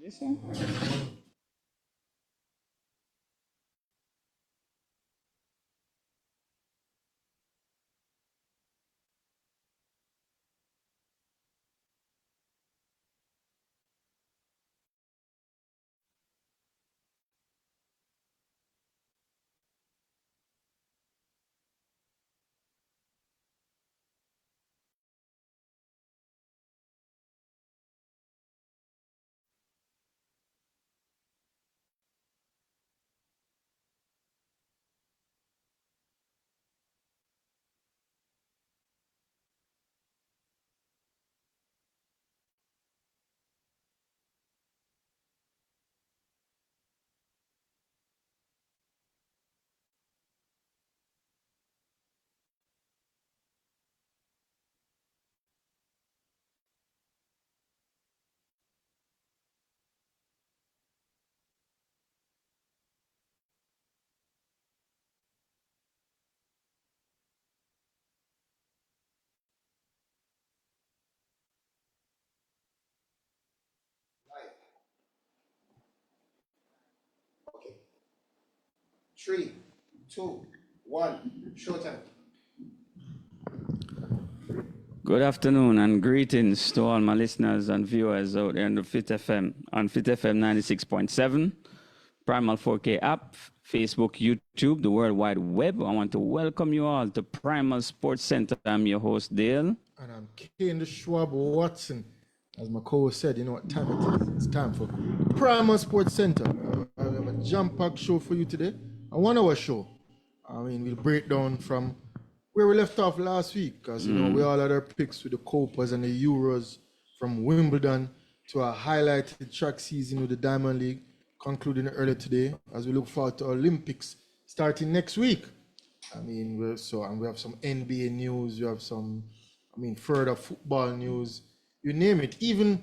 Listen. Okay. 3, 2, 1, showtime. Good afternoon and greetings to all my listeners and viewers out there on the Fit FM, on Fit FM 96.7, Primal 4K app, Facebook, YouTube, the World Wide Web. I want to welcome you all to Primal Sports Center. I'm your host, Dale. And I'm Kane the Schwab Watson. As my co-host said, you know what time it is. It's time for Primal Sports Center. I have a jam-packed show for you today. A 1 hour show. We'll break down from where we left off last week, because you know we all had our picks with the Copas and the Euros, from Wimbledon to a highlighted track season with the Diamond League, concluding earlier today, as we look forward to Olympics starting next week. We have some NBA news, we have some, further football news, you name it. Even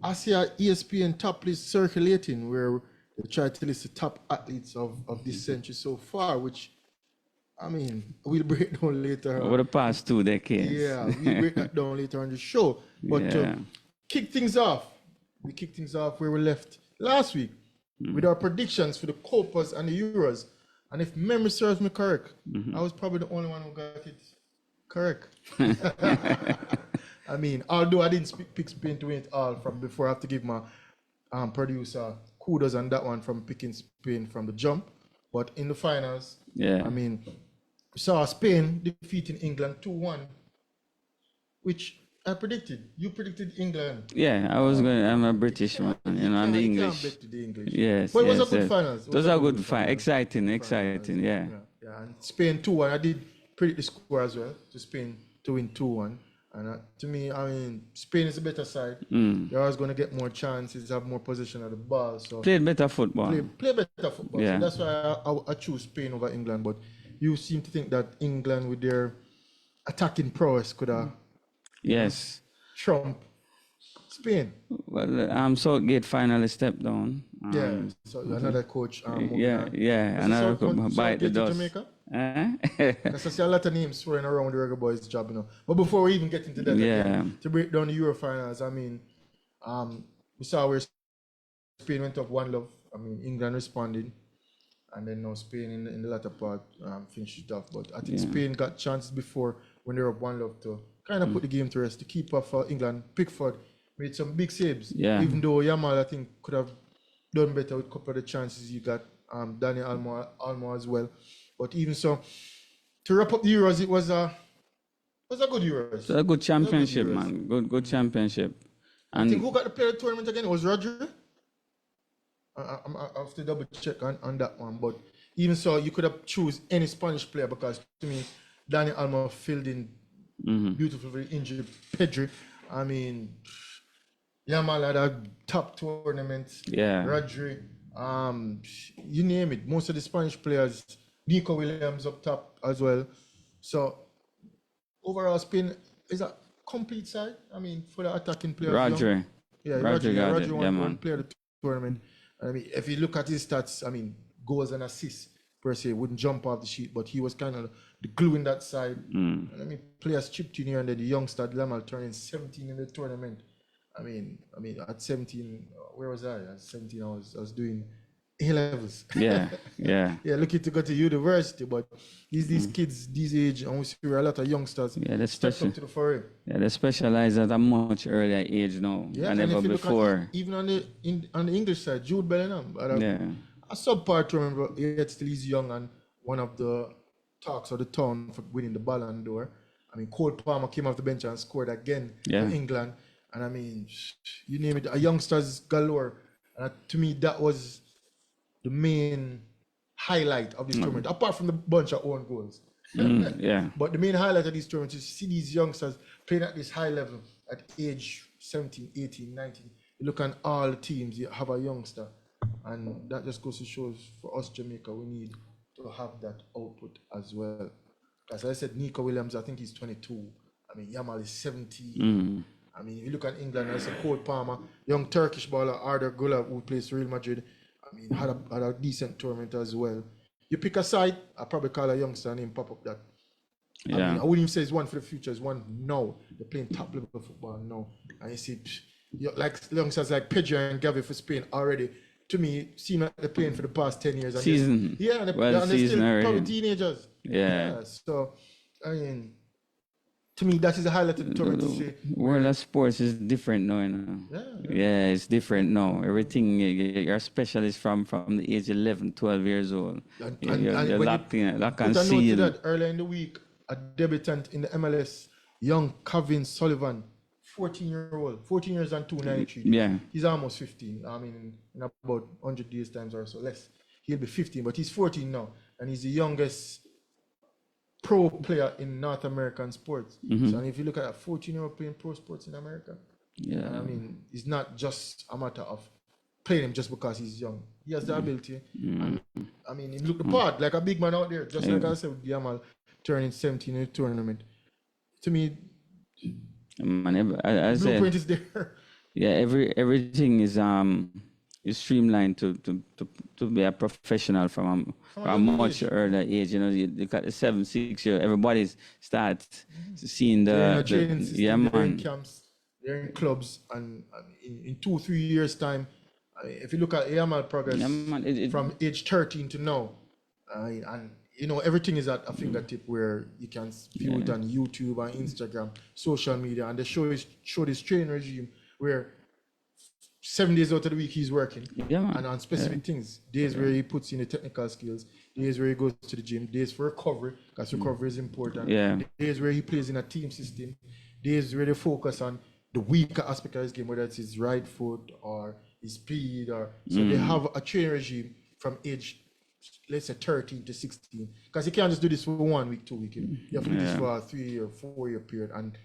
I see a ESPN top list circulating where they try to list the top athletes of this century so far, which we'll break down later. Over the past 2 decades. Yeah, we'll break that down later on the show. But Yeah. kick things off, we kicked things off where we left last week with our predictions for the Copas and the Euros. And if memory serves me correct, I was probably the only one who got it correct. Although I didn't pick Spain to win it all from before, I have to give my producer kudos on that one from picking Spain from the jump. But in the finals, Yeah. we saw Spain defeating England 2-1, which I predicted. You predicted England. Yeah, I'm a British man, I'm the English. You can't bet the English. Yes. But it was yes, a good yes. finals. It was a good fight. Exciting, yeah. Yeah, and Spain 2-1. I did predict the score as well to Spain to win 2-1. And to me, Spain is a better side. They're always going to get more chances, have more possession of the ball. So Played better football. play better football. Yeah. So that's why I choose Spain over England. But you seem to think that England, with their attacking prowess, could have Yes. trump Spain. Well, Southgate finally stepped down. So another coach. Another coach bite the dust. Jamaica? Eh? Because I see a lot of names swirling around the Reggae Boys job, But before we even get into that, again, to break down the Euro finals, we saw where Spain went up 1-0. England responded, and then now Spain in the latter part finished it off. But I think Spain got chances before when they were up 1-0 to kind of put the game to rest. The keeper for England, Pickford, made some big saves. Yeah. Even though Yamal, I think, could have done better with a couple of the chances he got. Daniel Almo as well. But even so, to wrap up the Euros, it was a good Euros. It's a good championship, man. Good championship. I think who got the player of the tournament again? It was Rodri. I have to double check on that one. But even so, you could have choose any Spanish player, because to me, Daniel Almo filled in beautifully injured Pedri. Yamal had a top tournament. Yeah. Rodri. You name it. Most of the Spanish players, Nico Williams up top as well. So overall, Spain is a complete side. For the attacking players. Rodri. Rodri man. player of the tournament. If you look at his stats, goals and assists per se wouldn't jump off the sheet, but he was kind of the glue in that side. Players chipped in here, and then the youngster Lamal turning 17 in the tournament. I mean, at 17, where was I? At 17, I was doing A levels. Yeah, yeah. Yeah, looking to go to university, but these kids, these age, and we see a lot of youngsters Yeah, they stepped up to the foray. Yeah, they specialize at a much earlier age now Yeah, than and ever if you look before. at even on the English side, Jude Bellingham, Yeah, a subpart, remember, yet still he's young and one of the talks of the town for winning the Ballon d'Or. I mean, Cole Palmer came off the bench and scored again Yeah. for England. And I mean, you name it, a youngsters galore. And to me, that was the main highlight of this tournament, apart from the bunch of own goals. yeah, But the main highlight of this tournament is to see these youngsters playing at this high level at age 17, 18, 19. You look at all teams, you have a youngster. And that just goes to show for us, Jamaica, we need to have that output as well. As I said, Nico Williams, I think he's 22. I mean, Yamal is 17. I mean, if you look at England, I said Cole Palmer, young Turkish baller, Arda Güler, who plays for Real Madrid. I mean, had a decent tournament as well. You pick a side, I probably call a youngster named pop up that. yeah. I mean, I wouldn't even say it's one for the future, it's one now. They're playing top level football now. And you see, like youngsters like Pedro and Gavi for Spain already, to me, seem like they're playing for the past 10 years. And Season. Yeah, and they're still probably teenagers. Yeah. So, I mean, to me, that is the highlight of the tournament. To say, World of sports is different now, you know. Yeah, it's different now. Everything, you're a specialist from the age 11, 12 years old. You're locked in, locked and put a note to sealed. that earlier in the week, a debutant in the MLS, young Kevin Sullivan, 14 years and 293. Yeah. He's almost 15. I mean, in about 100 days times or so less. He'll be 15, but he's 14 now. And he's the youngest pro player in North American sports. So, and if you look at a 14-year-old playing pro sports in America, Yeah. I mean, it's not just a matter of playing him just because he's young. He has the ability. And, I mean, he looked the part like a big man out there, just like I said with Yamal turning 17 in the tournament. To me, Man, I said, blueprint is there. yeah, everything is streamlined to be a professional from a much earlier age. You know, you look at the 7, 6 year, everybody starts seeing They're in a the training system, yeah, they're in man. camps, they're in clubs, and in 2-3 years' time, I mean, if you look at Yamal progress Yeah, man, from age 13 to now, and you know, everything is at a fingertip where you can view it on YouTube and Instagram, social media, and they show this training regime where 7 days out of the week he's working, Yeah, man. and on specific things. Days where he puts in the technical skills, days where he goes to the gym, days for recovery, because recovery is important. Yeah. Days where he plays in a team system, days where they focus on the weaker aspect of his game, whether it's his right foot or his speed, or so they have a training regime from age, let's say 13 to 16, because you can't just do this for 1 week, 2 weeks. You know? You have to do this for a 3 or 4 year period, and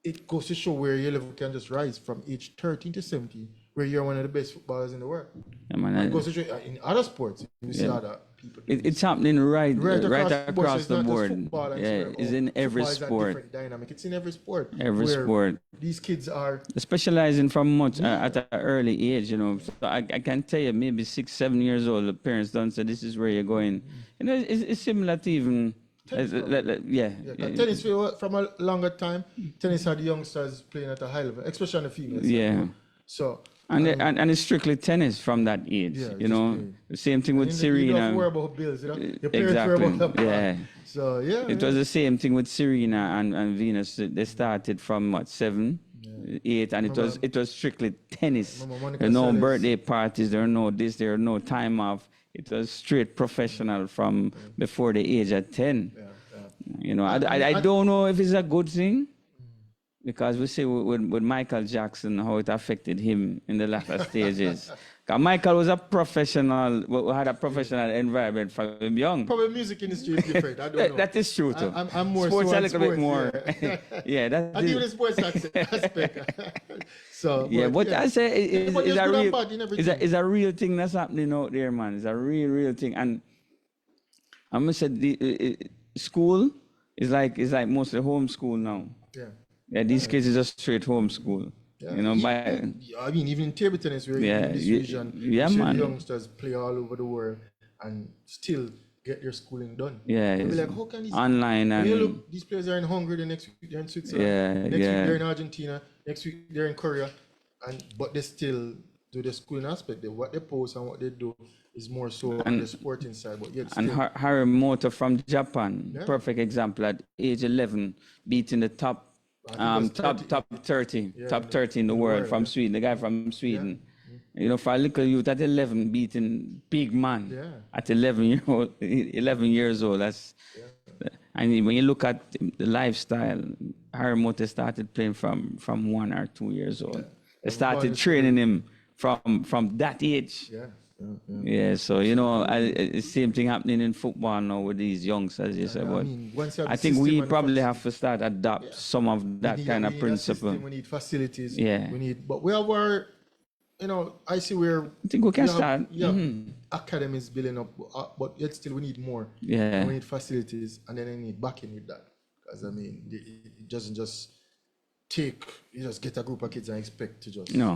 it goes to show where your level can just rise from age 13 to 17, where you're one of the best footballers in the world. Yeah, man, It goes to show in other sports, you see other people. It's happening right across so the not just board. football and Yeah, soccer. it's in every Football is a sport. different dynamic. It's in every sport. Every where sport. These kids are Specializing from much at an early age, you know. So I can tell you, maybe 6, 7 years old, the parents don't say this is where you're going. You know, it's similar to even, tennis from a longer time. Tennis had youngsters playing at a high level, especially on the females. Yeah. So And it's strictly tennis from that age, Yeah, you just know. playing. The same thing with you don't Serena. have to worry about bills, you know. Your parents Exactly. worry about the Yeah. So It was the same thing with Serena and Venus. They started from what, 7, 8, and it was strictly tennis. Remember Monica There are no Seles? birthday parties. There are no this. There are no time off. It was straight professional from before the age of 10. You know, I don't know if it's a good thing. Because we see with Michael Jackson, how it affected him in the latter stages. 'Cause Michael was a professional, had a professional environment from him young. Probably music industry is different. I don't know. That is true too. I'm more sports so a on little bit sports, more. yeah. Yeah, that I is. give it a sports aspect. So Yeah, but I say it's But there's a good and real, bad in everything. it's a real thing that's happening out there, man. It's a real thing. And I'm gonna say school is like mostly homeschool now. Yeah, these kids is just straight homeschool. Yeah. You know, I mean, even in table tennis, where Yeah, in this yeah, region, yeah, you see man. the youngsters play all over the world and still get their schooling done. yeah, You'll be it's like, how can these online when you and look, these players are in Hungary, the next week they're in Switzerland, Yeah, next week yeah. they're in Argentina, next week they're in Korea. but they still do the schooling aspect. What they post and what they do is more so on the sporting side, but yet And still. Harry Motor from Japan, Yeah. perfect example at age 11, beating the top I think it was 30. top 30, Yeah, top 30 in the world from yeah. Sweden, the guy from Sweden. You know, for a little youth at 11 beating big man Yeah. at 11 years old. That's and when you look at the lifestyle, Harry Motor started playing from 1 or 2 years old. They started training him from that age. Yeah. Yeah, so you know, same thing happening in football now with these youngsters, you say. But once you have I the think we system and probably facility- have to start adopt some of that kind we of need a principle. system, we need facilities. Yeah. But we have our, I see where I think we can start. academies building up, but yet still we need more. Yeah. And we need facilities, and then we need backing with that. Because it doesn't just you just get a group of kids and expect to just. No.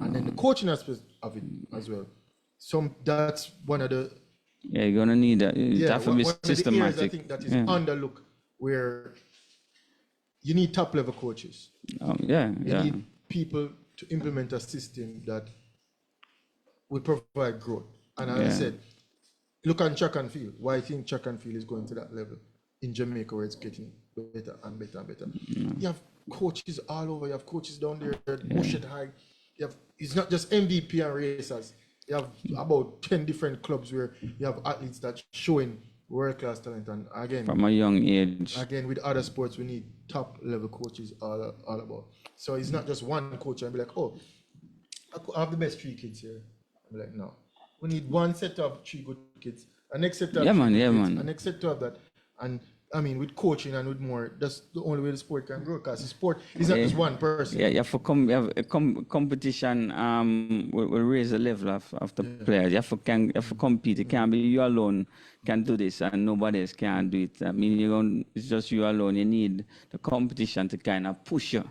And then the coaching aspect of it as well. That's one of the. Yeah, you're gonna need that. It have to be one of the areas systematic. I think that is underlooked, where you need top level coaches. You need people to implement a system that will provide growth. And as I said, look on track and field. Why I think track and field is going to that level in Jamaica, where it's getting better and better and better. You have coaches all over. You have coaches down there at Bushhead High. It's not just MVP and racers. You have about 10 different clubs where you have athletes that showing world-class talent. And again, from a young age. Again, with other sports, we need top-level coaches all about. So it's not just one coach and be like, oh, I have the best 3 kids here. I'm like, no. We need one set of 3 good kids, a next set of 3 good kids, a next set of that. And I mean, with coaching and with more, that's the only way the sport can grow. Because the sport is not just one person. Yeah, you have to competition will raise the level of the players. You have to compete. It can't be you alone can do this and nobody else can do it. I mean, it's just you alone. You need the competition to kind of push you.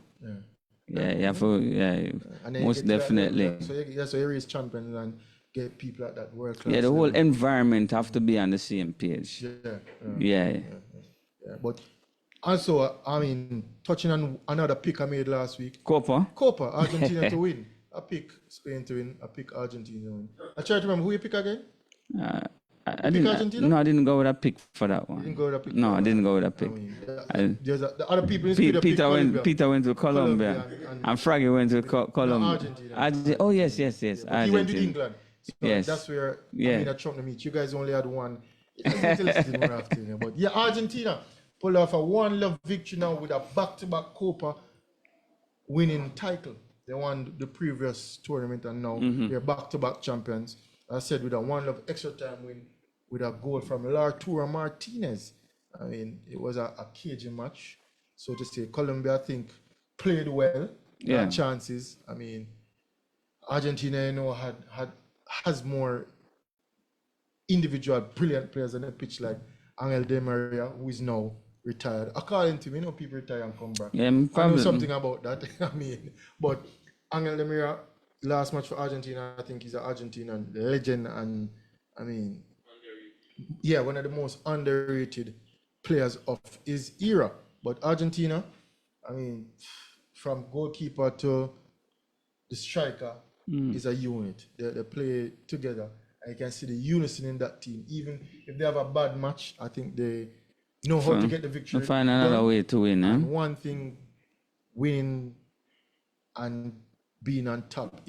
You have to, most definitely. So you raise champions and get people at that world class. Yeah, the whole environment have to be on the same page. Yeah. But also, I mean, touching on another pick I made last week. Copa, Argentina to win. I pick Spain to win. I pick Argentina to win. I try to remember who you pick again. I didn't go with a pick for that one. You didn't go with a pick. No, I didn't go with a pick. There's the other people in Spain. Peter went to Colombia, and Fraggy went to Colombia. Argentina. Oh yes. He went to England. So yes. That's where I Trump to meet. You guys only had one. But yeah, Argentina pulled off a 1-0 victory now with a back-to-back Copa winning title. They won the previous tournament and now they're back-to-back champions. I said with a 1-0 extra time win with a goal from Arturo Martinez. I mean, it was a cagey match. So to say, Colombia, I think, played well. Had chances. I mean, Argentina, has more individual brilliant players on the pitch like Angel Di Maria, who is now retired. According to me, people retire and come back. Yeah, I know something about that. I mean, but Angel Di Maria, last match for Argentina, I think he's an Argentinian legend, and I mean, one of the most underrated players of his era. But Argentina, I mean, from goalkeeper to the striker, is a unit. They play together. I can see the unison in that team. Even if they have a bad match, I think they know how to get the victory. Find another way to win. And one thing, winning and being on top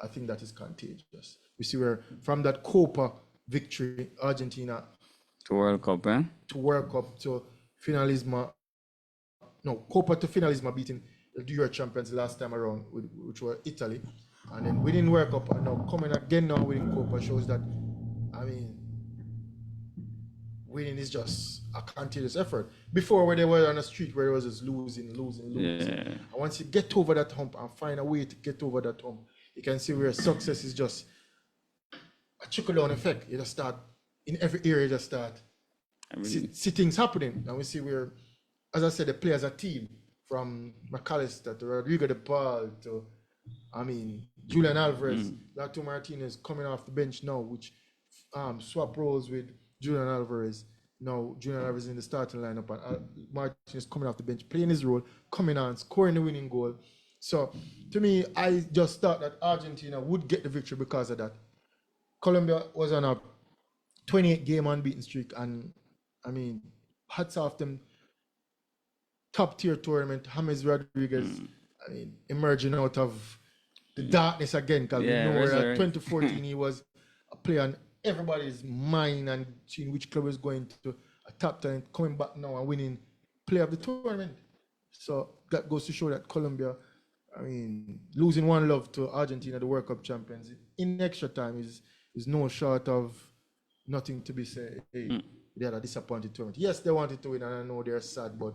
I think that is contagious. We see where from that Copa victory, Argentina to World Cup, to World Cup to finalisma. No, Copa to finalisma, beating the Euro champions last time around, which were Italy. And then winning World Cup and now coming again now winning Copa shows that, I mean, winning is just a continuous effort. Before, where they were on a street where it was just losing. Yeah. And once you get over that hump and find a way to get over that hump, you can see where success is just a trickle-down effect. You just start, in every area, you just start, see things happening. And we see where, as I said, they play as a team, from McAllister to Rodrigo de Paul to, I mean, Julian Alvarez, Lato Martinez coming off the bench now, which swap roles with Julian Alvarez. Now Julian Alvarez in the starting lineup and Martinez coming off the bench, playing his role, coming on, scoring the winning goal. So to me, I just thought that Argentina would get the victory because of that. Colombia was on a 28 game unbeaten streak, and I mean, hats off them. Top tier tournament. James Rodriguez, I mean, emerging out of the darkness again, because we know that 2014 he was a player on everybody's mind and seeing which club is going to a top talent, coming back now and winning player of the tournament. So that goes to show that Colombia, I mean, losing 1-0 to Argentina, the World Cup champions, in extra time is no short of nothing to be said. Hey, they had a disappointed tournament. Yes, they wanted to win, and I know they're sad, but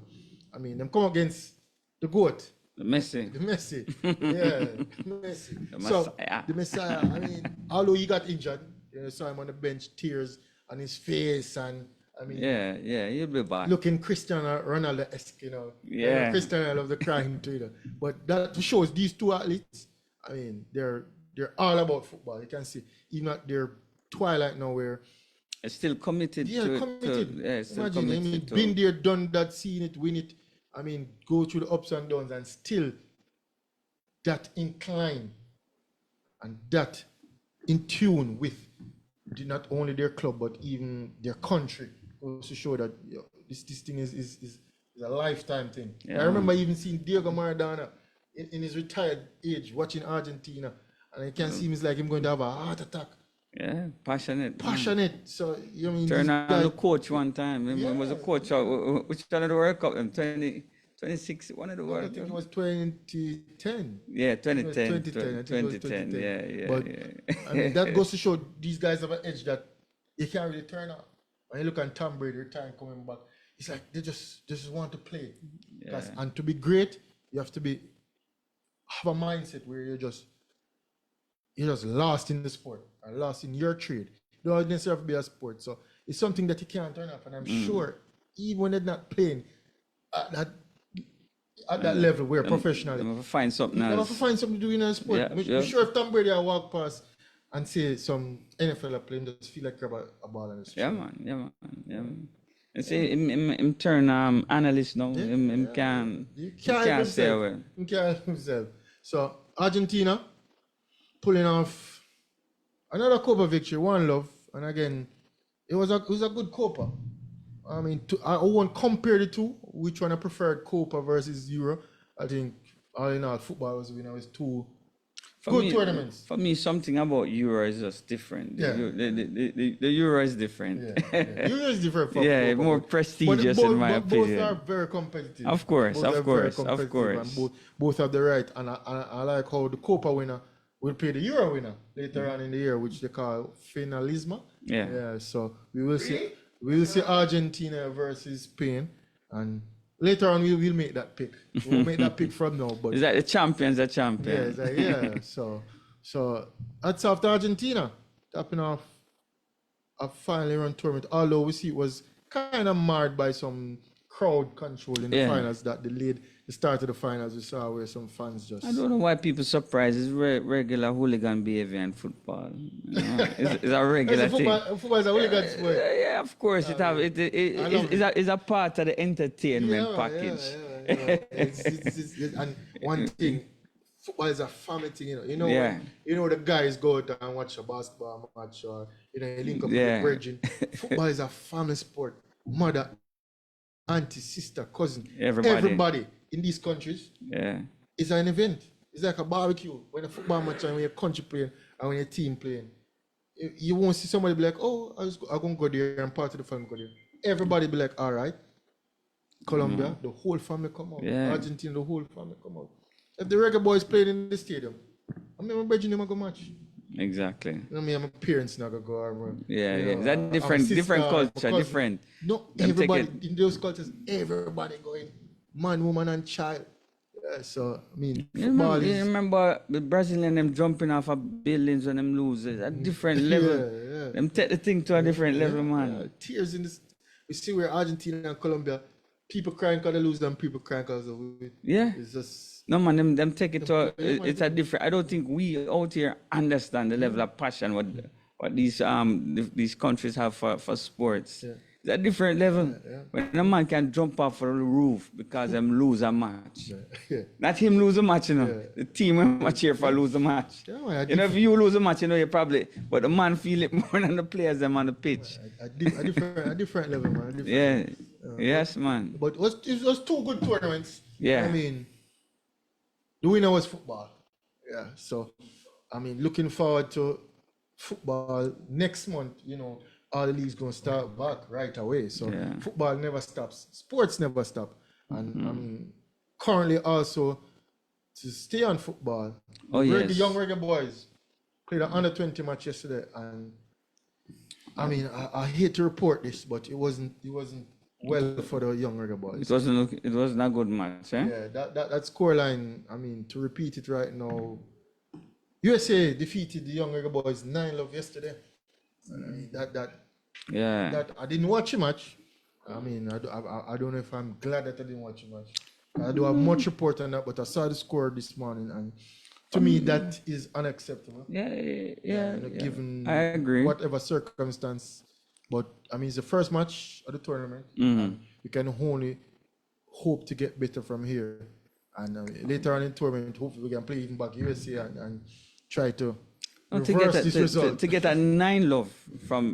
I mean, them come against the GOAT. The Messi. Yeah, Messi. The Messiah. I mean, although he got injured, you saw him on the bench, tears on his face, and I mean, yeah, he'll be back. Looking Cristiano Ronaldo-esque, Yeah. Cristiano, I love the crying Twitter. But that shows these two athletes, I mean, they're all about football. You can see, even at their twilight now, where it's still committed. Committed. Still Imagine, committed I mean, to... been there, done that, seen it, win it. I mean, go through the ups and downs, and still that incline and that in tune with not only their club but even their country, goes to show that this thing is a lifetime thing. Yeah. I remember even seeing Diego Maradona in his retired age watching Argentina, and I can see him, it's like him going to have a heart attack. Yeah, passionate. So you mean, turn on the coach one time. He was a coach. Which one of the World Cup? 26, one of the World Cup. I think it was 2010. Yeah, 2010. 2010. Yeah. But I mean, that goes to show these guys have an edge that they can't really turn off. When you look at Tom Brady, retiring, coming back, it's like they just want to play. Yeah. And to be great, you have to have a mindset where you're just lost in the sport or lost in your trade. You don't necessarily have to be a sport. So it's something that you can't turn off. And I'm sure even when they're not playing at that level where professionally, you have to find something else. You have to find something to do in a sport. I'm sure if Tom Brady walk past and say some NFL are playing, just feel like grab a ball and yeah, man. You see, him turn analyst now. Him can't stay away. He can't help himself. So Argentina pulling off another Copa victory, 1-0, and again, it was a good Copa. I mean, I won't compare the two. Which one I preferred, Copa versus Euro? I think all in all, football was two good tournaments. For me, something about Euro is just different. The Euro is different. Yeah. Euro is different from Copa, more prestigious in my opinion. Both are very competitive. Of course. And both have the right. And I like how the Copa winner will play the Euro winner later on in the year, which they call finalismo. Yeah. So we will see. We'll see Argentina versus Spain, and later on we'll make that pick. We'll make that pick from now. But is that the champions are champions? Yeah. So that's after Argentina topping off a finally run tournament. Although we see it was kind of marred by some crowd control in the finals that delayed the start of the finals. We saw where some fans just... I don't know why people surprised. It's regular hooligan behavior in football. It's a regular thing. Football is a hooligan sport. Yeah, of course. It's a part of the entertainment package. And one thing, football is a family thing, You know the guys go out and watch a basketball match, or you link up with the virgin. Football is a family sport. Mother, auntie, sister, cousin, everybody in these countries. It's an event. It's like a barbecue when a football match and when your country playing and when your team playing. You won't see somebody be like, oh, I'm going to go there and part of the family go there. Everybody be like, all right. Colombia, the whole family come out. Argentina, the whole family come out. If the Reggae Boyz played in the stadium, I mean, my bedroom never go match. Exactly. I mean, my parents never go. Or, Is that different culture, different? No, everybody in those cultures, everybody going, man, woman, and child. So I mean, you remember the Brazilian them jumping off of buildings when them lose at a different level. Them take the thing to a different level, man. Tears in this. We see where Argentina and Colombia, people crying because they lose them, people crying because of it. Yeah. It's just no man, them take it to it's a different. I don't think we out here understand the level of passion what these countries have for sports. It's a different level. When a man can jump off the roof because them lose a match. Yeah. Not him lose a match, you know. The team will cheer for lose a match. Yeah, man, You know, if you lose a match, you know, you probably, but the man feel it more than the players them on the pitch. a different level, man. A different Yeah. level. Yes, man. But it was two good tournaments. Yeah. I mean, the winner was football. Yeah. So, I mean, looking forward to football next month. You know, all the leagues gonna start back right away. So Yeah. football never stops. Sports never stop. And I mean, currently also to stay on football. Oh, yes. Young Reggae Boyz played an under-20 match yesterday, and I mean, I hate to report this, but it wasn't well for the Young Reggae Boyz. It wasn't a good match, eh? Yeah, that scoreline, I mean, to repeat it right now, USA defeated the Young Reggae Boyz 9-0 yesterday. That I didn't watch a match. I mean, I don't know if I'm glad that I didn't watch a match. I don't have much report on that, but I saw the score this morning, and to me, that is unacceptable. Given I agree. whatever circumstance. But I mean, it's the first match of the tournament. And we can only hope to get better from here. And later on in the tournament, hopefully we can play even back USA and try to reverse this result. To get a 9-0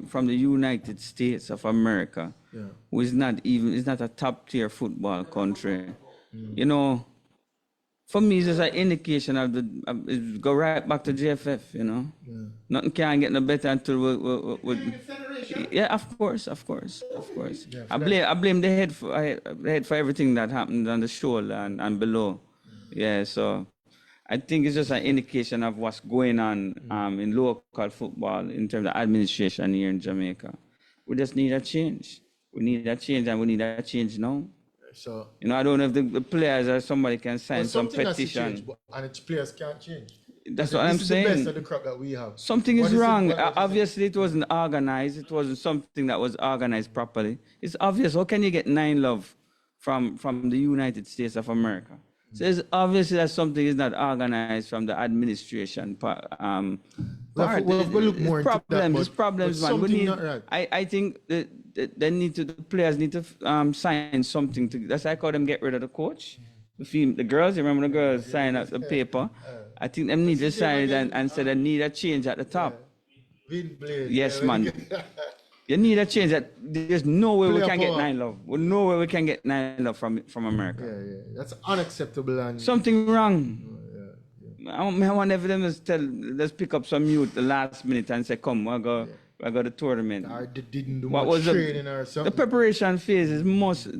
from the United States of America, who is not a top tier football country. You know, for me, it's just an indication of it go right back to JFF. You know, nothing can get no better until yeah, of course. Yeah, I blame the head for everything that happened on the shoulder and below. Yeah, so I think it's just an indication of what's going on in local football in terms of administration here in Jamaica. We just need a change. We need a change, and we need a change now. So, you know, I don't know if the players or somebody can sign some petition. Change, and its players can't change. That's what I'm saying. This is the best of the crop that we have. Something is wrong. Obviously, it wasn't organized. It wasn't something that was organized properly. It's obvious. How can you get 9-0 from the United States of America? So it's obviously that something is not organized from the administration part. We'll look more into that. There's problems, man. We need, right. I think the players need to sign something. That's why I call them get rid of the coach. The girls, you remember the girls sign up the paper? I think them need to sign it and say they need a change at the top. Yes, man. You need a change. That there's no way we can get 9-0. No way we can get 9-0 from America. Yeah. That's unacceptable. And something wrong. I want them let's pick up some youth the last minute and say, come, I got the tournament. I didn't do much training or something. The preparation phase is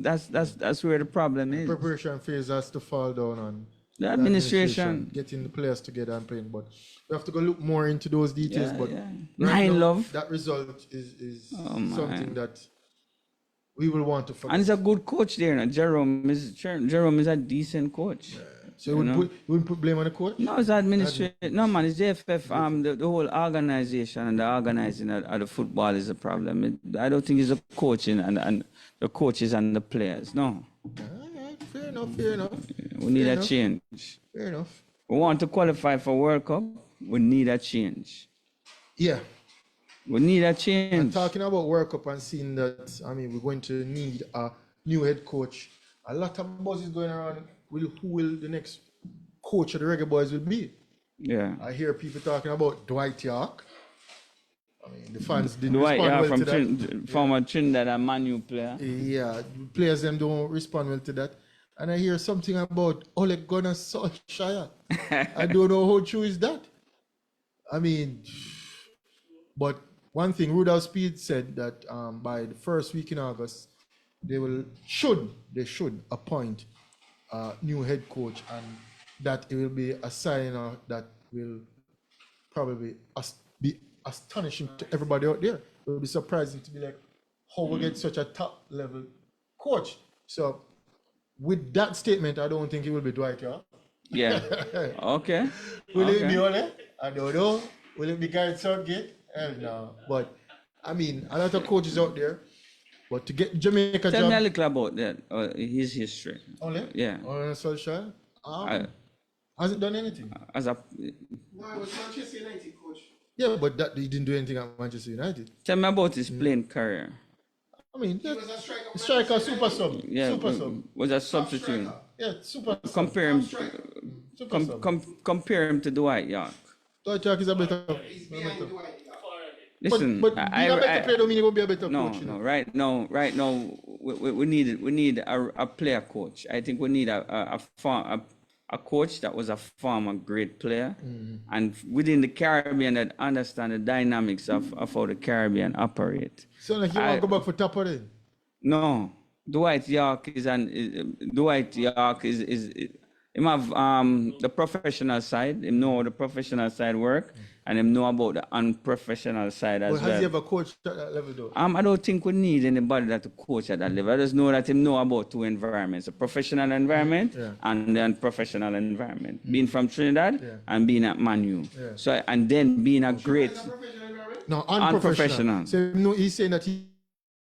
that's where the problem is. The preparation phase has to fall down on the administration. Getting the players together and playing. But we have to go look more into those details. But right now, that result is something that we will want to forget. And he's a good coach there. Now. Jerome is a decent coach. Yeah. So you wouldn't put blame on the coach? No, it's administration. No, man, it's JFF. The whole organization and the organizing of the football is a problem. I don't think it's the coaching and the coaches and the players. No. Fair enough. We need a change. Fair enough. We want to qualify for World Cup. We need a change. Yeah. We need a change. And talking about World Cup and seeing that, I mean, we're going to need a new head coach. A lot of buzz is going around. Who will the next coach of the Reggae Boyz will be? Yeah. I hear people talking about Dwight York. I mean, the fans didn't respond well to that. Former Trinidad and Manu player. Yeah, players them don't respond well to that. And I hear something about Ole Gunnar Solskjaer. I don't know how true is that. I mean, but one thing, Rudolph Speed said that by the first week in August, they should appoint a new head coach, and that it will be a sign that will probably be astonishing to everybody out there. It will be surprising to be like, how we get such a top level coach. So with that statement, I don't think it will be Dwight York. Yeah. Okay. Will it be Ole? I don't know. Will it be Gareth Southgate? Hell no. But I mean, a lot of coaches out there. But to get Jamaica Tell me a little about that, his history. Ole? Yeah. Ole Solskjaer? Hasn't done anything. No, I was Manchester United coach. Yeah, but he didn't do anything at Manchester United. Tell me about his playing career. I mean, He was a striker. striker, super sub. Yeah, Super sub. was a Top substitute. striker. Yeah, super sub. Compare him, Super sub. compare him to Dwight York. Dwight York is a better. He's behind Dwight. Yeah. Listen, but being a better player don't mean he will be a better no, coach. You know? no, right now, we need a player coach. I think we need a coach that was a former great player, and within the Caribbean that understand the dynamics of how the Caribbean operate. So like you want to go back for Tapa then? No, Dwight York is him have the professional side. Him know how the professional side work, and him know about the unprofessional side as But well. has he ever coached at that level though? I don't think we need anybody that to coach at that level. I just know that him know about two environments: a professional environment and the unprofessional environment. Being from Trinidad and being at Manu. Yeah. So and then being a great No, unprofessional. So no, he's saying that he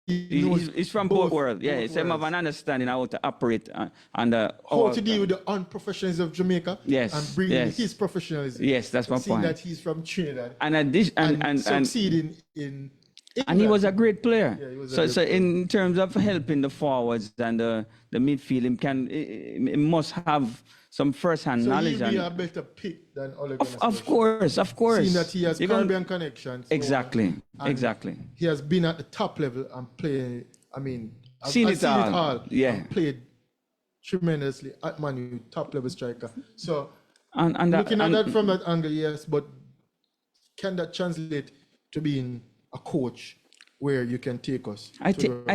knows He's from both worlds. Yeah, so him have an understanding how to operate under how to deal with the unprofessionalism of Jamaica. Yes, and bring yes. his professionalism. Yes, that's my Seeing point. that he's from Trinidad and succeeding in England. And he was a great player. Yeah, he was a great so player. in terms of helping the forwards and the midfield, he must have some first-hand So knowledge. he'll be And a better pick than Ole Gunnar of Solskjaer. course. Seeing that he has You gonna- Caribbean connections. Exactly, And exactly. He has been at the top level and played. I mean, I've Seen seen it it all. all. Yeah. And played tremendously at Manu, top level striker. So And looking at that from that angle, yes, but can that translate to being a coach where you can take us? I to think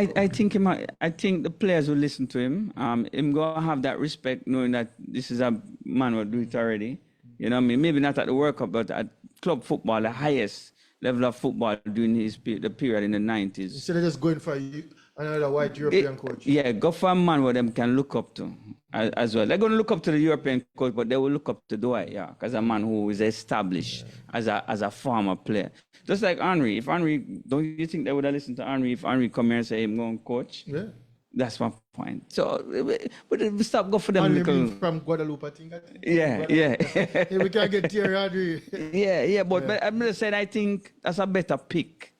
the- I think the players will listen to him. Him gonna have that respect, knowing that this is a man who do it already. You know what I mean? Maybe not at the World Cup, but at club football, the highest level of football during the period in the 90s. Instead of just going for another white European coach. Yeah, go for a man where them can look up to as well. They're going to look up to the European coach, but they will look up to Dwight, as a man who is established as a former player. Just like Henry. If Henry, don't you think they would have listened to Henry if Henry come here and say, I'm going to coach? Yeah. That's my point. So, but we stop go for them Only little... being from Guadeloupe, I think. Yeah. Yeah, we can get Thierry Henry. But I'm just saying, I think that's a better pick.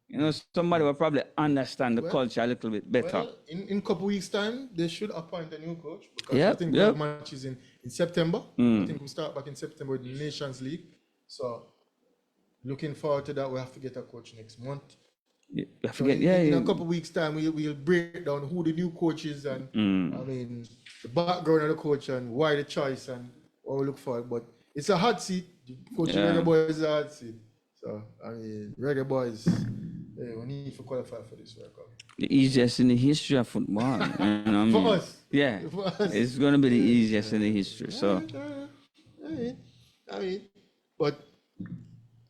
You know, somebody will probably understand the culture a little bit better. Well, in a couple weeks' time, they should appoint a new coach because Yep, I think we have matches in September. I think we start back in September with the Nations League. So, looking forward to that. We have to get a coach next month. I forget, In a couple weeks' time, we'll break down who the new coach is and I mean the background of the coach and why the choice and what we look for. But it's a hot seat. Coaching Reggae Boyz is a hot seat. So I mean Reggae Boyz, we need to qualify for this World Cup. The easiest in the history of football. You know what I mean? For us. Yeah. For us. It's going to be the easiest in the history. So, I mean, but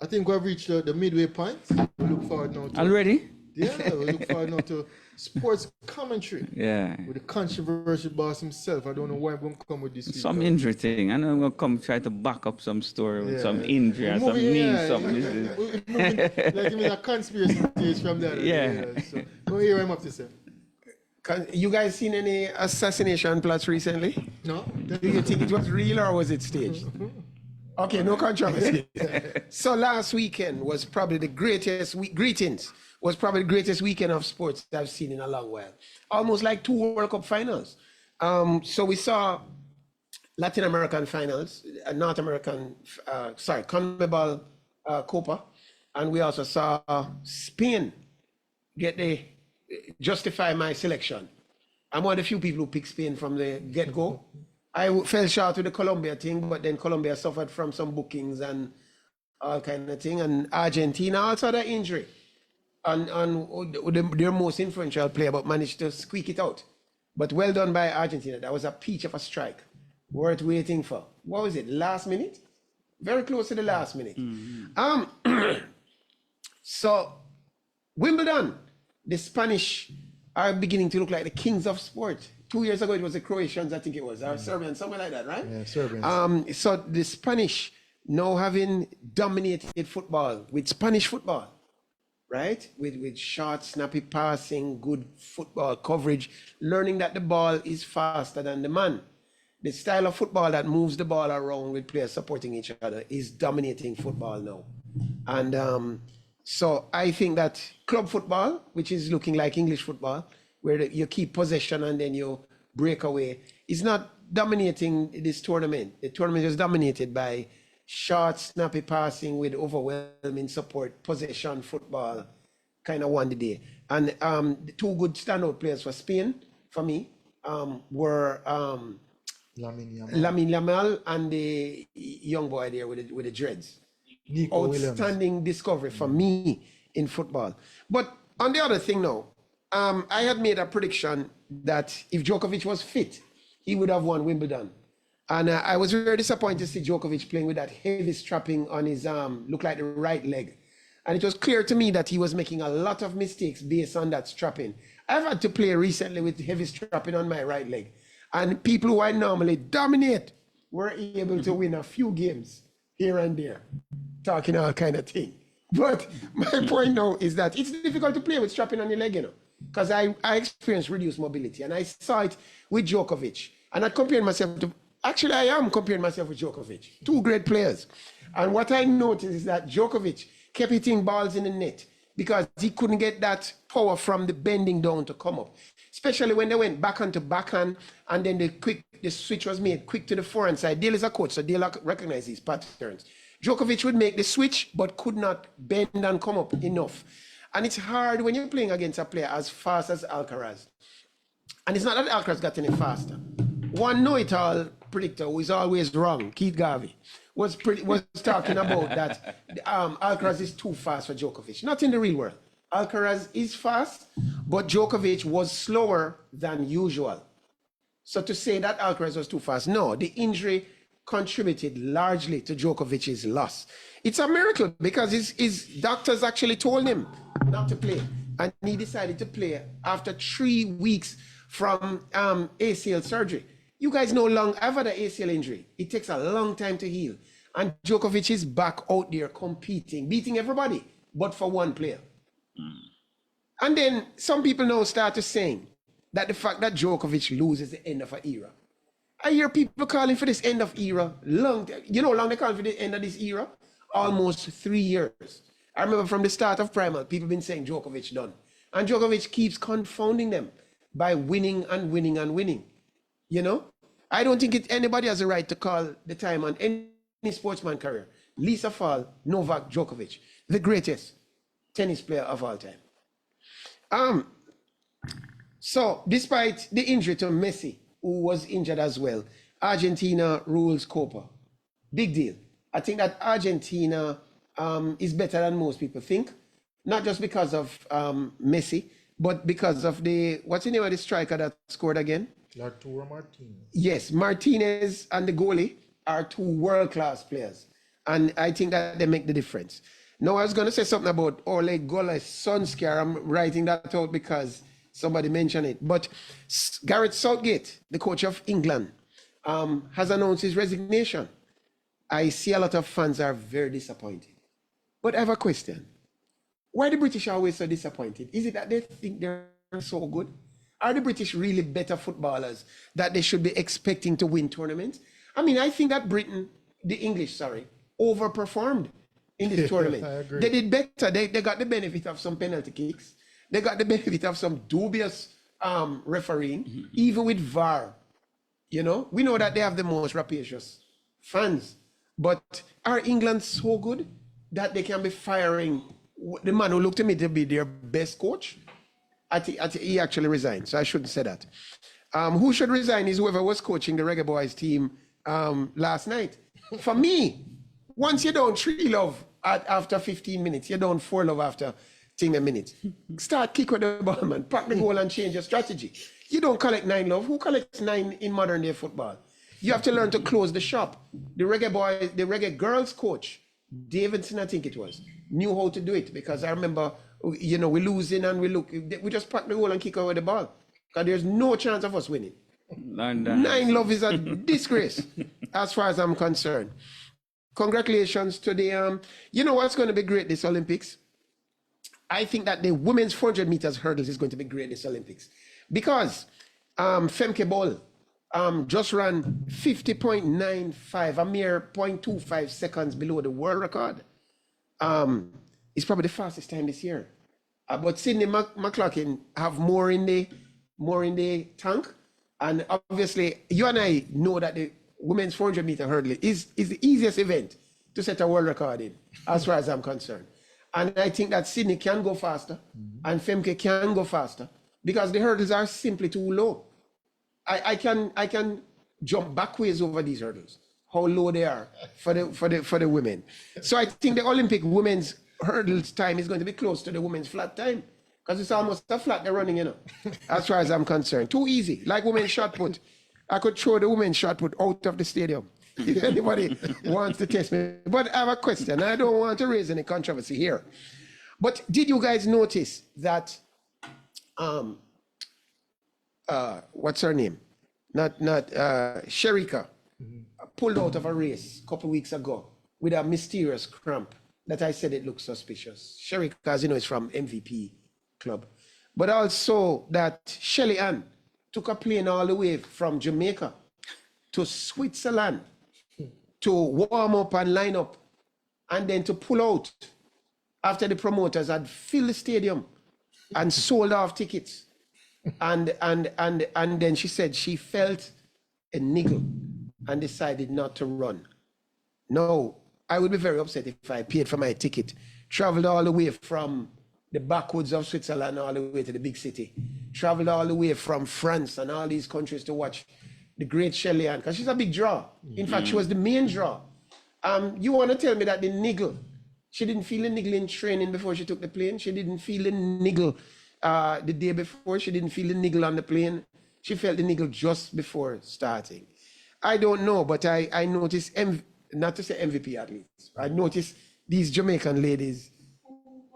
I think we've reached the midway point. We look forward now to already? Yeah, we look forward now to sports commentary. Yeah. With the controversial boss himself. I don't know why I'm going to come with this. Some injury thing. I know I'm going to come try to back up some story with some injury or some something. Like him in a conspiracy stage from there. So, we'll hear him up to say. You guys seen any assassination plots recently? No. Do you think it was real or was it staged? Okay, no controversy. So last weekend was probably the greatest was probably the greatest weekend of sports I've seen in a long while. Almost like 2 World Cup finals. So we saw Latin American finals, North American, CONMEBOL Copa, and we also saw Spain justify my selection. I'm one of the few people who picked Spain from the get-go. I fell short with the Colombia thing, but then Colombia suffered from some bookings and all kind of thing. And Argentina also had an injury on their most influential player, but managed to squeak it out. But well done by Argentina. That was a peach of a strike. Worth waiting for. What was it, last minute? Very close to the last minute. So, Wimbledon, the Spanish are beginning to look like the kings of sport. 2 years ago, it was the Croatians, I think it was, or Serbians, something like that, right? Yeah, Serbians. So the Spanish now having dominated football with Spanish football, right? With short, snappy passing, good football coverage, learning that the ball is faster than the man. The style of football that moves the ball around with players supporting each other is dominating football now. And So I think that club football, which is looking like English football, where you keep possession and then you break away, is not dominating this tournament. The tournament is dominated by short, snappy passing with overwhelming support, possession football, kind of won the day. And the two good standout players for Spain, for me, were Lamine Yamal and the young boy there with the dreads. Nico Outstanding Williams. discovery for me in football. But on the other thing now, I had made a prediction that if Djokovic was fit, he would have won Wimbledon. And I was very disappointed to see Djokovic playing with that heavy strapping on his look like the right leg. And it was clear to me that he was making a lot of mistakes based on that strapping. I've had to play recently with heavy strapping on my right leg. And people who I normally dominate were able to win a few games here and there, talking all kind of thing. But my point now is that it's difficult to play with strapping on your leg, you know, because I experienced reduced mobility, and I saw it with Djokovic. And I compared myself to, actually I am comparing myself with Djokovic, two great players. And what I noticed is that Djokovic kept hitting balls in the net because he couldn't get that power from the bending down to come up, especially when they went backhand to backhand, and then the switch was made quick to the forehand side. Dale is a coach, so Dale recognizes these patterns. Djokovic would make the switch, but could not bend and come up enough. And it's hard when you're playing against a player as fast as Alcaraz. And it's not that Alcaraz got any faster. One know-it-all predictor who is always wrong, Keith Garvey, was talking about that Alcaraz is too fast for Djokovic. Not in the real world. Alcaraz is fast, but Djokovic was slower than usual. So to say that Alcaraz was too fast, no, the injury contributed largely to Djokovic's loss. It's a miracle because his doctors actually told him not to play, and he decided to play after 3 weeks from ACL surgery. You guys no longer have had an ACL injury. It takes a long time to heal. And Djokovic is back out there competing, beating everybody, but for one player. And then some people now start to saying that the fact that Djokovic loses the end of an era. I hear people calling for this end of era long. You know how long they call for the end of this era? Almost 3 years. I remember from the start of Primal, people been saying Djokovic done. And Djokovic keeps confounding them by winning and winning and winning. You know? I don't think anybody has a right to call the time on any sportsman career. Least of all, Novak Djokovic, the greatest tennis player of all time. So despite the injury to Messi, who was injured as well, Argentina rules Copa. Big deal. I think that Argentina is better than most people think, not just because of Messi, but because of what's the name of the striker that scored again? Arturo Martinez. Yes, Martinez and the goalie are two world-class players. And I think that they make the difference. Now, I was going to say something about Ole Gunnar Solskjaer. I'm writing that out because somebody mentioned it. But Gareth Southgate, the coach of England, has announced his resignation. I see a lot of fans are very disappointed. But I have a question. Why are the British always so disappointed? Is it that they think they're so good? Are the British really better footballers that they should be expecting to win tournaments? I mean, I think that the English, overperformed in this tournament. I agree. They did better. They got the benefit of some penalty kicks. They got the benefit of some dubious refereeing, even with VAR. You know, we know that they have the most rapacious fans, but are England so good that they can be firing the man who looked to me to be their best coach? He actually resigned, so I shouldn't say that. Who should resign is whoever was coaching the Reggae Boyz team last night. For me, once you're down 3-love after 15 minutes, you're down 4-love after 10 minutes. Start kick with the ball, man. Pack the goal and change your strategy. You don't collect 9-love. Who collects 9 in modern day football? You have to learn to close the shop. The Reggae girls coach, Davidson, I think it was, knew how to do it, because I remember, you know, we losing and we just pack the goal and kick away the ball. Because there's no chance of us winning. 9-love is a disgrace as far as I'm concerned. Congratulations to the, you know what's going to be great this Olympics? I think that the women's 400 meters hurdles is going to be great this Olympics. Because Femke Bol just ran 50.95, a mere 0.25 seconds below the world record. is probably the fastest time this year. But Sydney McLaughlin have more in the tank. And obviously, you and I know that the women's 400 meter hurdle is the easiest event to set a world record in, as far as I'm concerned. And I think that Sydney can go faster and Femke can go faster because the hurdles are simply too low. I can jump backwards over these hurdles, how low they are for the women. So I think the Olympic women's hurdles time is going to be close to the women's flat time because it's almost a flat they're running, as far as I'm concerned. Too easy, like women's shot put. I could throw the women's shot put out of the stadium if anybody wants to test me. But I have a question. I don't want to raise any controversy here. But did you guys notice that, what's her name? Not Sherika pulled out of a race a couple of weeks ago with a mysterious cramp that I said it looks suspicious. Sherika, as you know, is from MVP club. But also that Shelly Ann took a plane all the way from Jamaica to Switzerland to warm up and line up and then to pull out after the promoters had filled the stadium and sold off tickets. And then she said she felt a niggle and decided not to run. No, I would be very upset if I paid for my ticket, traveled all the way from the backwoods of Switzerland all the way to the big city, traveled all the way from France and all these countries to watch the great Shelly Ann, because she's a big draw. In fact, she was the main draw. You want to tell me that the niggle, she didn't feel the niggle in training before she took the plane? She didn't feel the niggle the day before? She didn't feel the niggle on the plane? She felt the niggle just before starting. I don't know, but I noticed, not to say MVP athletes, I noticed these Jamaican ladies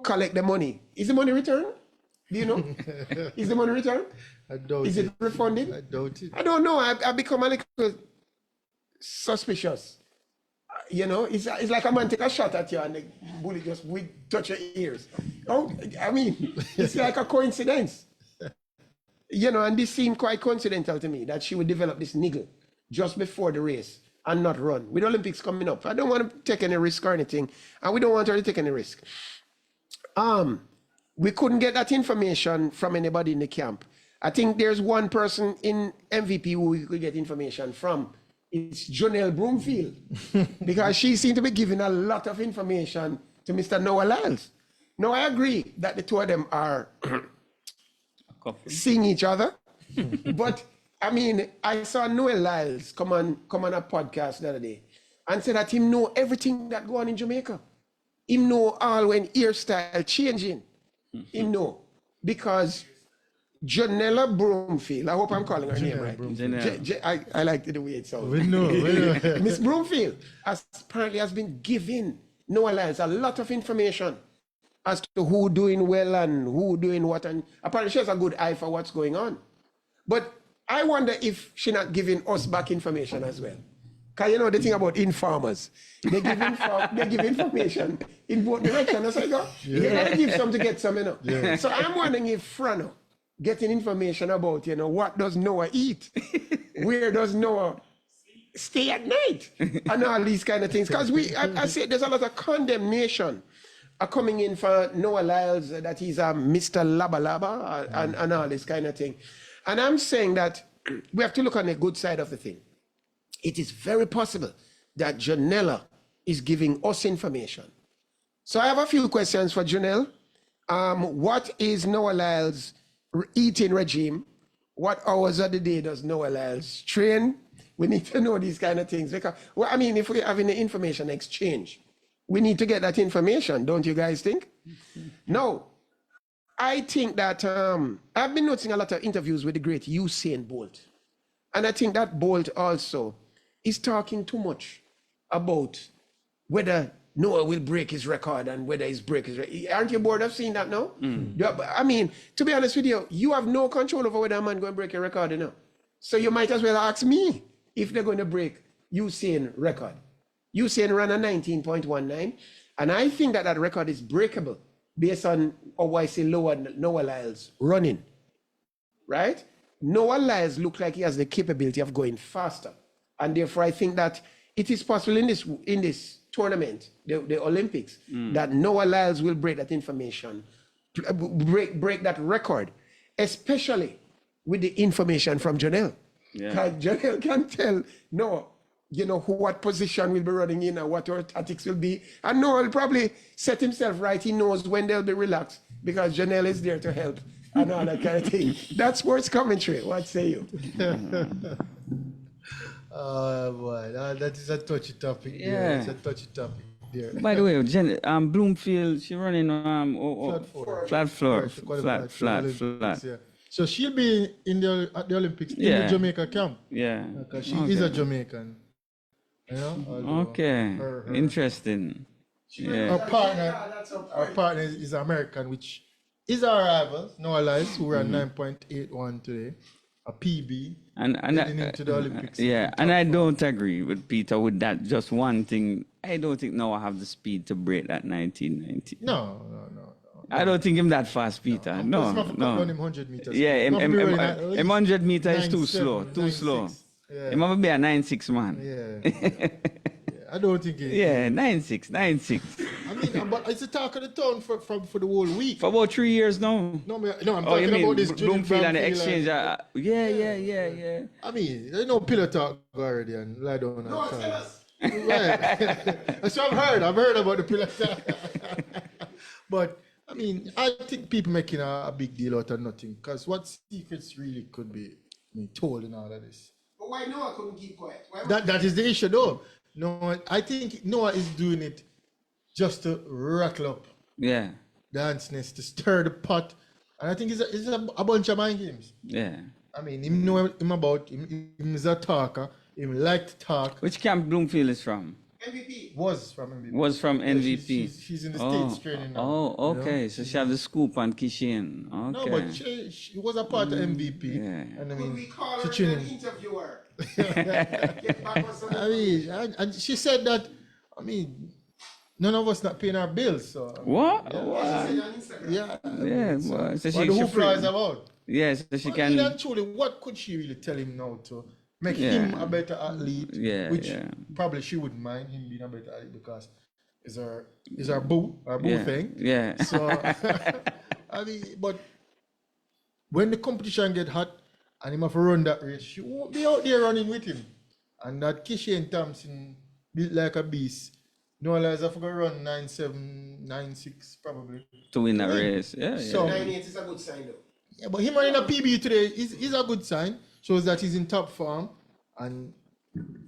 collect the money. Is the money returned? Do you know? Is the money returned? I doubt Is it refunded? I doubt it. I don't know. I become a little suspicious. It's like a man take a shot at you and the bullet just touch your ears. Oh, I mean, it's like a coincidence. And this seemed quite coincidental to me that she would develop this niggle just before the race and not run. With Olympics coming up, I don't want to take any risk or anything, and we don't want her to take any risk. We couldn't get that information from anybody in the camp. I think there's one person in MVP who we could get information from. It's Jonelle Broomfield, because she seemed to be giving a lot of information to Mr. Noah Lyles. Now, I agree that the two of them are seeing each other, but I mean, I saw Noah Lyles come on a podcast the other day and said that he know everything that go on in Jamaica. He know all when hairstyle changing. He know, because Janella Broomfield, I hope I'm calling her name right. I like the way it sounds. We know. Miss Broomfield apparently has been giving Noah Lyles a lot of information as to who doing well and who doing what, and apparently she has a good eye for what's going on. But I wonder if she's not giving us back information as well. Because the thing about informers, they give information in both directions. So you gotta give some to get some, Yeah. So I'm wondering if Frano getting information about, what does Noah eat? Where does Noah stay at night? And all these kind of things. Because I say there's a lot of condemnation coming in for Noah Lyles, that he's a Mr. Laba Laba and all this kind of thing. And I'm saying that we have to look on the good side of the thing. It is very possible that Janella is giving us information. So I have a few questions for Janelle. What is Noah Lyles' eating regime? What hours of the day does Noah Lyles train? We need to know these kind of things. Because, if we're having the information exchange, we need to get that information, don't you guys think? No. I think that I've been noticing a lot of interviews with the great Usain Bolt. And I think that Bolt also is talking too much about whether Noah will break his record and whether he's break his record. Aren't you bored of seeing that now? I mean, to be honest with you, you have no control over whether a man going to break a record, So you might as well ask me if they're going to break Usain record. Usain ran a 19.19, and I think that record is breakable based on how I see Noah Lyles running, right? Noah Lyles looks like he has the capability of going faster. And therefore, I think that it is possible in this tournament, the Olympics, that Noah Lyles will break that information, break that record, especially with the information from Janelle. Yeah. Because Janelle can tell Noah, what position we'll be running in and what our tactics will be. And Noah will probably set himself right. He knows when they'll be relaxed because Janelle is there to help and all that kind of thing. That's sports commentary. What say you? Oh boy, that is a touchy topic. Yeah. It's a touchy topic there. By the way, Bloomfield, she running flat floor. Yeah. So she'll be at the Olympics in the Jamaica camp. Yeah. Because she is a Jamaican. Okay. Interesting. Yeah. Our partner is American, which is our rival, Noah Lyles, who ran 9.81 today, a PB, heading into the Olympics. Yeah, and I don't agree with Peter with that. Just one thing, I don't think Noah have the speed to break that 1990. No. I don't think him that fast, Peter. No. Run him 100 meters. Yeah, him 100 meters is too slow. Yeah. He might be a 9.6 man. Yeah. I don't think it. Yeah, 9.6. I mean, but it's a talk of the town for the whole week. For about 3 years now. No, I'm talking about this Bloomfield and the exchange. Yeah. I mean, there's no pillow talk already and lie down and talk. Tell us. Right. That's what I've heard about the pillow talk. But I mean, I think people making a big deal out of nothing. Because what secrets really could be told in all of this? But why Noah couldn't keep quiet? That is the issue, though. No, I think Noah is doing it just to rattle up the danceness, to stir the pot. And I think it's a bunch of mind games. Yeah. I mean, him know him about him is a talker. Him like to talk. Which camp Bloomfield is from? MVP. Was from MVP. Was from MVP. She's in the States training now. Oh, okay. So she have the scoop on Kishin. Okay. No, but she was a part of MVP. Yeah. And I Could mean, we call she her an training. interviewer? Get back on some I mean, and she said that, I mean, none of us not paying our bills. So What? She said on Instagram. yeah. Well, so What the hoopla is about. Yes, so she But can. really and truly, what could she really tell him now to make him a better athlete? Which probably she wouldn't mind him being a better athlete because it's our boo thing. Yeah. So I mean, but when the competition get hot and him have to run that race, she won't be out there running with him. And that Kishan Thompson built like a beast. No less have to run 9.7, 9.6 probably. To win that race. Yeah. So 9.8 is a good sign though. yeah, but him running a PB today is a good sign. Shows that he's in top form. And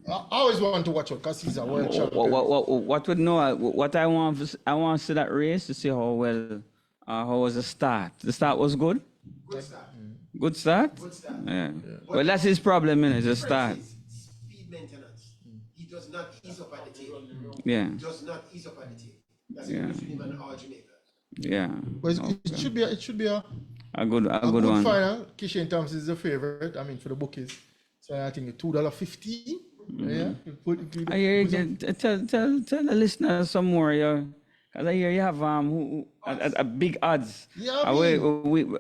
I always want to watch out because he's a world champion. What would Noah? What I want to see that race to see how well, how was the start? The start was good. Good start. Good start. Good start. Yeah. Well, that's his problem, innit? The start. Speed maintenance. He does not ease up at the tail. Yeah. Does not ease up at the tail. That's between him and all Jamaica. Yeah. But it should be a good good one. final. Kishan Thompson is the favorite. I mean, for the bookies. So I think $2.50. Yeah. I hear you. Tell the listeners some more, yeah. Cause I hear you have a big odds. Yeah,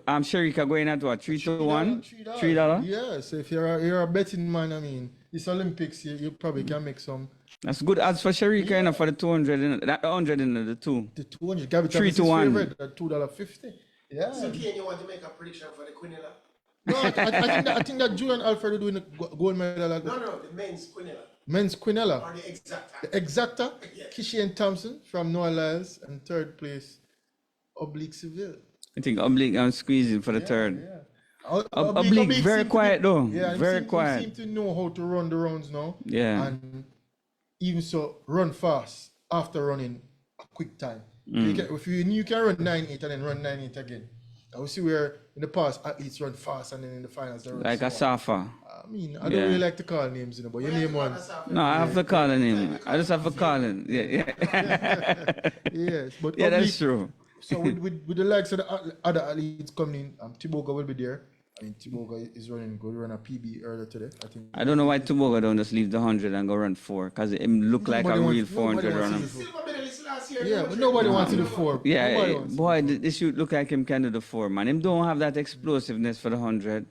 I'm sure you can go in at what, 3-1? $3? Yeah, so if you're a betting man, I mean, this Olympics, you probably can make some. That's good odds for Sharika, you know, for the 200, that 100 in the two. The 200, Gabby 3-1. At $2.50. Yeah. So, Kane, you want to make a prediction for the Quinella? No, I think that Julian Alfredo doing the gold medal. No, the men's Quinella. Men's Quinella. Or the exacta. The exacta. Yeah. Kishan Thompson from Noah Lyles and third place, Oblique Seville. I think Oblique, I'm squeezing for the third. Yeah. Oblique very quiet though. Yeah, very quiet. He seem to know how to run the rounds now. Yeah. And even so, run fast after running a quick time. If you can run 9.8 and then run 9.8 again. I will see where in the past athletes run fast and then in the finals they run Like slow. a Safa. I mean, I don't really like to call names, but you name one. No, I have to call the name. I just have to call it. Yeah. Yes, but Yeah, that's true. So with the likes of the other athletes coming in, Tiboga will be there. I mean, Tiboga is running good. Run a PB earlier today. I don't know why Tuboga don't just leave the 100 and go run 4, because it look like a real 400 runner. Silver medalist last year. Yeah, but nobody wants to do 4. Yeah, boy, this should look like him can do the 4, man. Him don't have that explosiveness for the 100.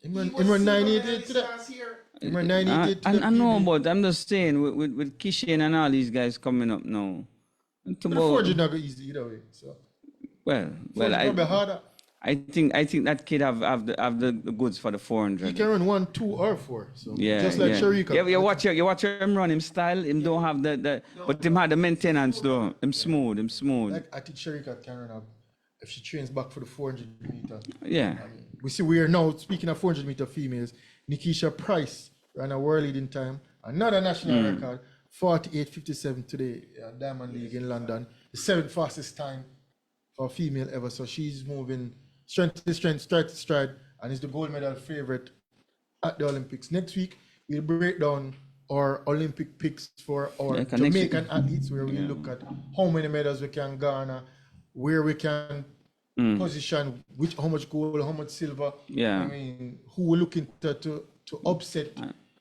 Him run 9.88 today. Last year. Remember 98? I know, but I'm just saying with Kishin and all these guys coming up now. The 400 not go easy either way. So Well, probably harder. I think that kid have the goods for the 400. He can run 1, 2, or 4. So Yeah, just like Sharika. Yeah, you watch him run him style. Him don't have but him had the maintenance though. Him smooth. Like, I think Sharika can run up if she trains back for the 400 meter. Yeah. We see we are now speaking of 400 meter females. Nikisha Price ran a world leading time, another national record, 48.57 today, Diamond League in London, the 7th fastest time for a female ever. So she's moving strength to strength, stride to stride, and is the gold medal favorite at the Olympics. Next week, we'll break down our Olympic picks for our Jamaican athletes, where we look at how many medals we can garner, where we can position, how much gold, how much silver. Yeah. I mean, who we're looking to upset.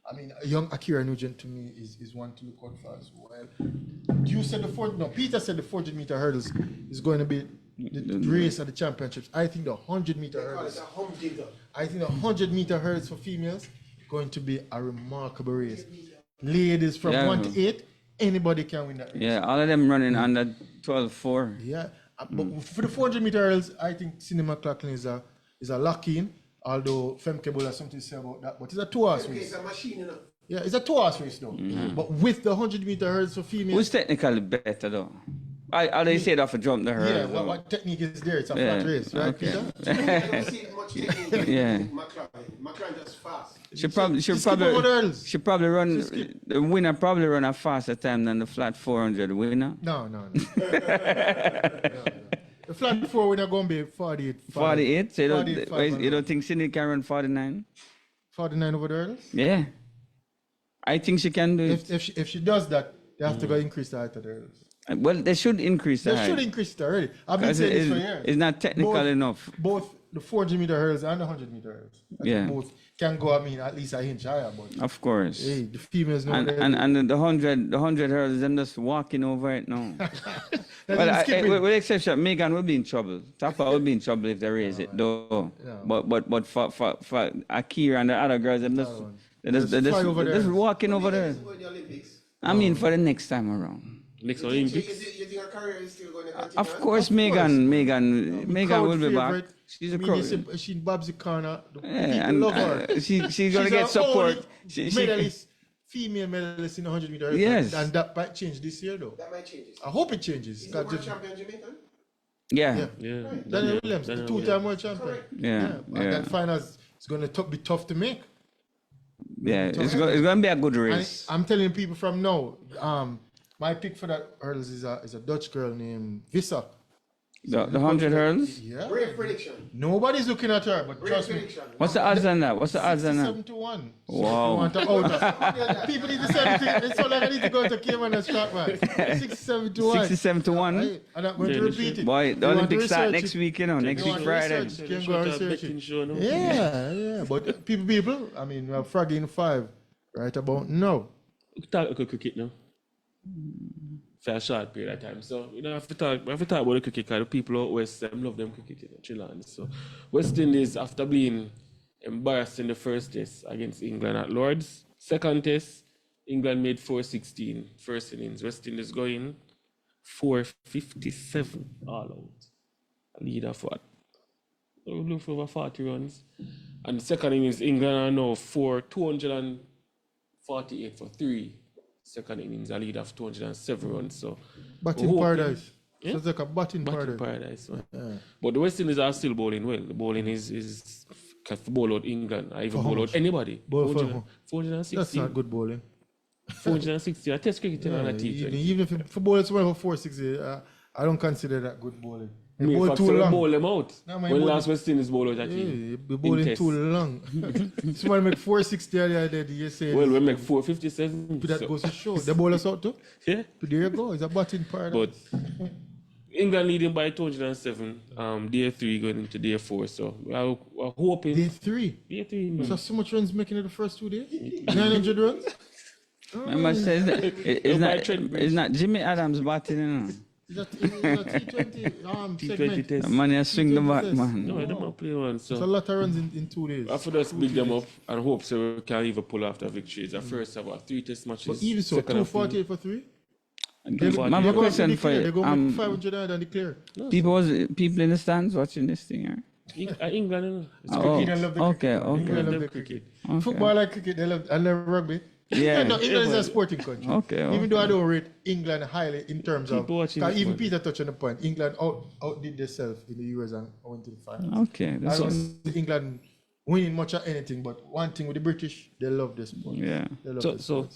I mean, a young Akira Nugent to me is one to look out for as well. You said Peter said the 400 meter hurdles is going to be the race at the championships. I think the 100 meter hurdles. I think the 100 meter hurdles for females going to be a remarkable race. Ladies from 1 to 8, anybody can win that race. Yeah, all of them running under 12.4. Yeah, but for the 400 meter hurdles, I think Cindy McLaughlin is a lock-in. Although Femke Bull has something to say about that, but it's a 2-horse race. It's a machine, you know. Yeah, it's a 2-horse race though. But with the 100 meter hurdles for females. Who's technically better though? How they say that for jump the hurdles? Yeah, what technique is there? It's a flat race, right, okay. Peter? I don't see much technique. Yeah. McLaren just fast. She probably run. The winner probably run a faster time than the flat 400 winner. No. The flat 4 winner going to be 48. 48. So you don't think Cindy can run 49? 49 over the hurdles? Yeah. I think she can do it. If she does that, they have to go increase the height of the hurdles. Well, they should increase the height. They should increase it already. I've been saying this for years. It's not technical enough. Both the 400 meter hurdles and the 100 meter hurdles. Both can go, at least an inch higher. But of course. Hey, the females know and the 100 hurdles, them just walking over it now. With exception, Megan will be in trouble. Tapa will be in trouble if they raise it, though. Yeah. But for Akira and the other girls, them just walking over there. I mean, for the next time around. Next Olympics. You think her career is still going to continue? Of course, Megan will be back. She's a crowd. She's in Bob's corner. Yeah, love her. She's gonna get support. Female medalist in 100 meters. Yes. And that might change this year, though. That might change. I hope it changes. Is the world champion Jamaican? Yeah. Daniel Williams, the 2-time world champion. Yeah. And that finals is going to be tough to make. Yeah, it's going to be a good race. I'm telling people from now, my pick for that hurdles is a Dutch girl named Vissa. The 100 hurdles? Yeah. Brave prediction. Nobody's looking at her, but trust me. What's the odds on that? 7 to 1. Wow. People need to say anything. It's all like I need to go to Cayman and start, man. 67 to 1. 67 to 1. I'm not going to repeat it. Boy, the Olympics start next week, next week Friday. You can go and research it. Yeah. But people, we have Froggy in 5 right about now. We talk about cricket now. For a short period of time. So, we have to talk about the cricket because the people out west love them cricket, Chilean. So, West Indies, after being embarrassed in the first test against England at Lords, second test, England made 4-16 first innings. West Indies going 4-57 all out. A leader for what? Look for over 40 runs. And the second innings, England are now 248 for 3. Second innings, a lead of 207 runs. So, batting paradise. Yeah? So it's like a batting paradise. Yeah. But the West Indies are still bowling well. The bowling is can bowl out England. I even bowl out anybody. 460. That's not good bowling. 460. I test cricket on a T20. Even if for bowlers for 460, I don't consider that good bowling. They bowl too long. Bowl them out. No, when last West Indies bowl out a team. They bowling too long. Somebody make 460 earlier than you say. Well, we make 457. That goes to show. They bowl us out too? Yeah. There you go. It's a batting paradise. But England leading by 207. Day 3 going into day 4. So we're hoping. Day 3? Day 3. So much runs making it the first 2 days? 900 runs? I must say, it's not Jimmy Adams batting, It's a T20 T20 segment. test. Man, you swing the T20 bat, test. man. No, I don't play one. It's a So lot of runs in 2 days. I feel just big them up and hope so we can even pull off the victories. At first, about 3 test matches. But even so, second half, 248 for 3. I have a question for They're you. going to 500 and declare. People in the stands watching this thing, right? England, you know. It's Oh, England love the okay, cricket. England okay. love the cricket. Football and cricket, they love, and love rugby. Yeah. No, England is a sporting country. Okay, Even though I don't rate England highly in terms of, People watching because even football. Peter touched on the point, England outdid themselves in the US and went to the finals. Okay, I that's don't see England winning much of anything, but one thing with the British, they love this sport. yeah. They love So, this so sport.